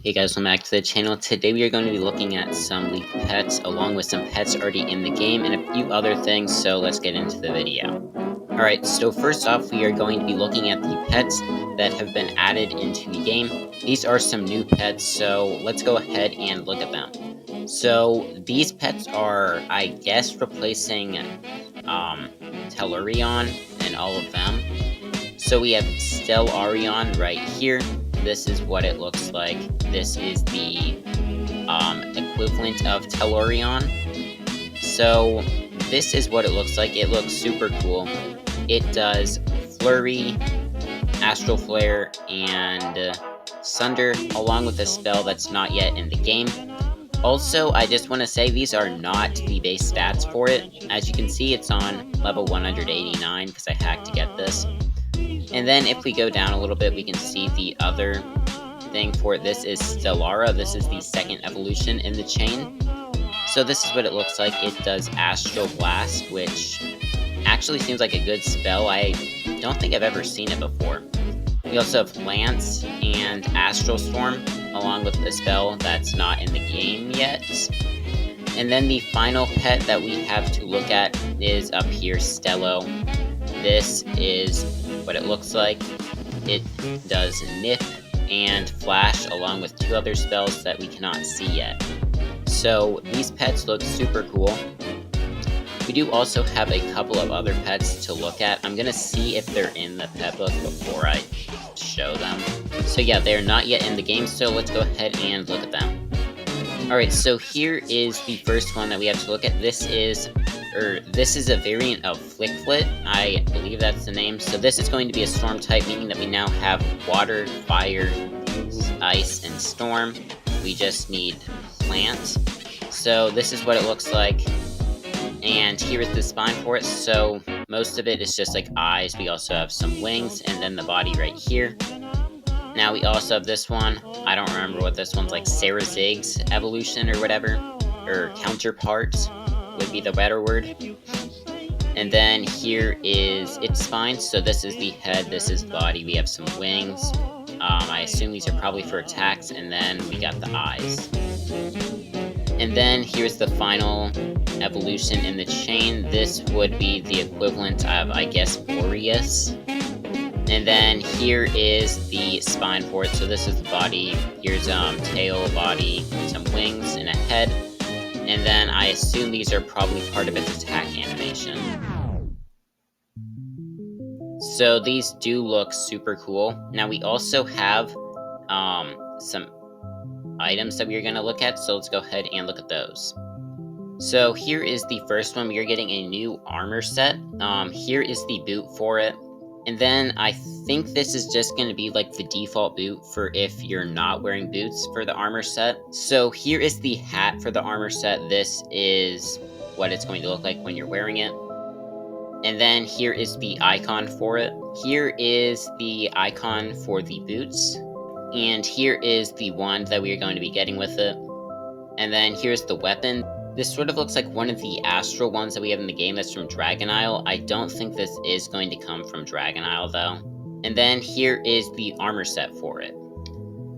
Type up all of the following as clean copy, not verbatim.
Hey guys, welcome back to the channel. Today we are going to be looking at some leaf pets along with some pets already in the game and a few other things, so let's get into the video. Alright, so first off we are going to be looking at the pets that have been added into the game. These are some new pets, so let's go ahead and look at them. So these pets are, I guess, replacing Stellarion and all of them. So we have Stellarion right here. This is what it looks like. This is the equivalent of Stellarion. So this is what it looks like. It looks super cool. It does Flurry, Astral Flare, and Sunder, along with a spell that's not yet in the game. Also, I just want to say these are not the base stats for it. As you can see, it's on level 189 because I hacked to get this. And then if we go down a little bit, we can see the other thing for it. This is Stellara. This is the second evolution in the chain. So this is what it looks like. It does Astral Blast, which actually seems like a good spell. I don't think I've ever seen it before. We also have Lance and Astral Storm, along with the spell that's not in the game yet. And then the final pet that we have to look at is up here, Stello. This is what it looks like. It does Nip and Flash, along with two other spells that we cannot see yet. So these pets look super cool. We do also have a couple of other pets to look at. I'm gonna see if they're in the pet book before I show them. So yeah, they're not yet in the game, so let's go ahead and look at them. Alright, so here is the first one that we have to look at. This is a variant of Flikflit, I believe that's the name. So this is going to be a storm type, meaning that we now have water, fire, ice, and storm. We just need plant. So this is what it looks like. And here is the spine for it. So most of it is just like eyes. We also have some wings, and then the body right here. Now we also have this one. I don't remember what this one's like. Sarah Zig's evolution or whatever, or counterpart would be the better word. And then here is its spine. So this is the head, this is the body. We have some wings. I assume these are probably for attacks, and then we got the eyes. And then here's the final evolution in the chain. This would be the equivalent of, I guess, Boreas. And then here is the spine for it. So this is the body. Here's tail, body, some wings, and a head. And then I assume these are probably part of its attack animation. So these do look super cool. Now we also have some items that we are going to look at, so let's go ahead and look at those. So here is the first one. We are getting a new armor set. Here is the boot for it. And then I think this is just going to be like the default boot for if you're not wearing boots for the armor set. So here is the hat for the armor set. This is what it's going to look like when you're wearing it. And then here is the icon for it. Here is the icon for the boots. And here is the wand that we are going to be getting with it. And then here's the weapon. This sort of looks like one of the Astral ones that we have in the game that's from Dragon Isle. I don't think this is going to come from Dragon Isle though. And then here is the armor set for it.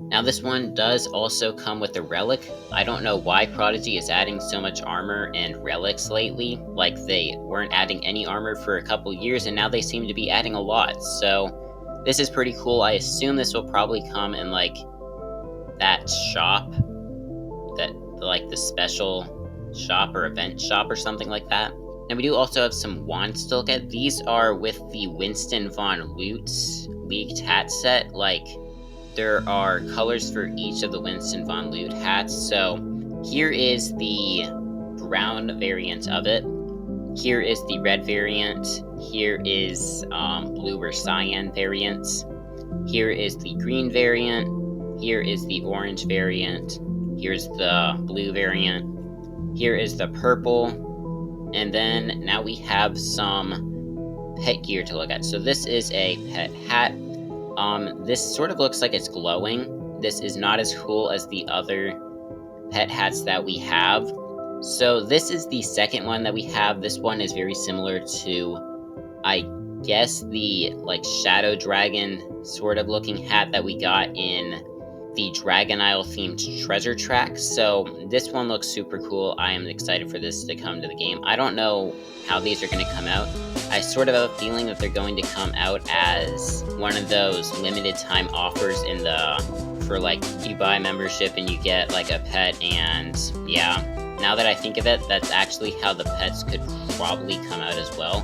Now this one does also come with a relic. I don't know why Prodigy is adding so much armor and relics lately. Like they weren't adding any armor for a couple years and now they seem to be adding a lot. So this is pretty cool. I assume this will probably come in like that shop, that like the special shop or event shop or something like that. And we do also have some wands to look at. These are with the Winston Von Lutz leaked hat set. Like there are colors for each of the Winston Von Lutz hats. So here is the brown variant of it. Here is the red variant. Here is blue or cyan variants. Here is the green variant. Here is the orange variant. Here's the blue variant. Here is the purple, and then now we have some pet gear to look at. So this is a pet hat. This sort of looks like it's glowing. This is not as cool as the other pet hats that we have. So this is the second one that we have. This one is very similar to, I guess, the like Shadow Dragon sort of looking hat that we got in the Dragon Isle themed treasure track. So this one looks super cool. I am excited for this to come to the game. I don't know how these are going to come out. I sort of have a feeling that they're going to come out as one of those limited time offers in for like you buy membership and you get like a pet, and yeah, now that I think of it, that's actually how the pets could probably come out as well,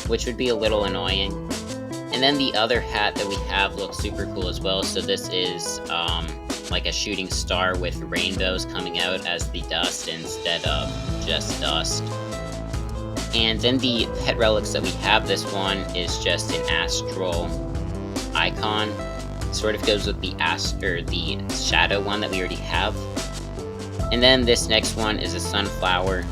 which would be a little annoying. And then the other hat that we have looks super cool as well. So this is like a shooting star with rainbows coming out as the dust instead of just dust. And then the pet relics that we have, this one is just an astral icon. Sort of goes with the shadow one that we already have. And then this next one is a sunflower.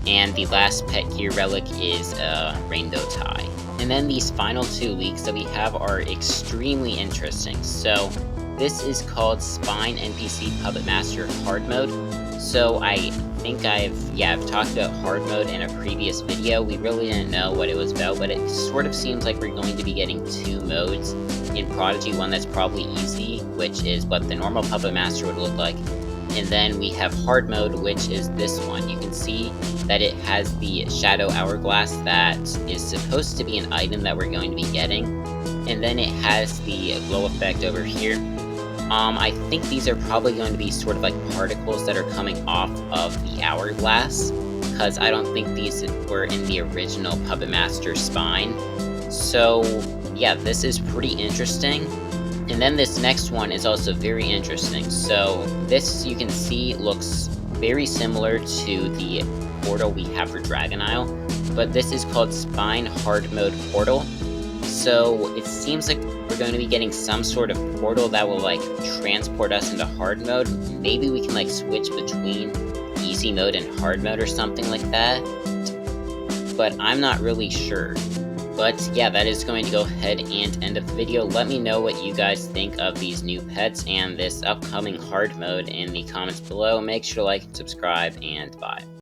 And the last pet gear relic is a rainbow tie. And then these final two leaks that we have are extremely interesting. So this is called Spine NPC Puppet Master Hard Mode. So I think I've talked about hard mode in a previous video. We really didn't know what it was about, but it sort of seems like we're going to be getting two modes in Prodigy. One that's probably easy, which is what the normal Puppet Master would look like. And then we have hard mode, which is this one. You can see that it has the shadow hourglass that is supposed to be an item that we're going to be getting. And then it has the glow effect over here. I think these are probably going to be sort of like particles that are coming off of the hourglass, because I don't think these were in the original Puppet Master spine. So yeah, this is pretty interesting. And then this next one is also very interesting. So this, you can see, looks very similar to the portal we have for Dragon Isle, but this is called Spine Hard Mode Portal. So it seems like we're going to be getting some sort of portal that will like transport us into hard mode. Maybe we can like switch between easy mode and hard mode or something like that, but I'm not really sure. But yeah, that is going to go ahead and end up the video. Let me know what you guys think of these new pets and this upcoming hard mode in the comments below. Make sure to like and subscribe, and bye.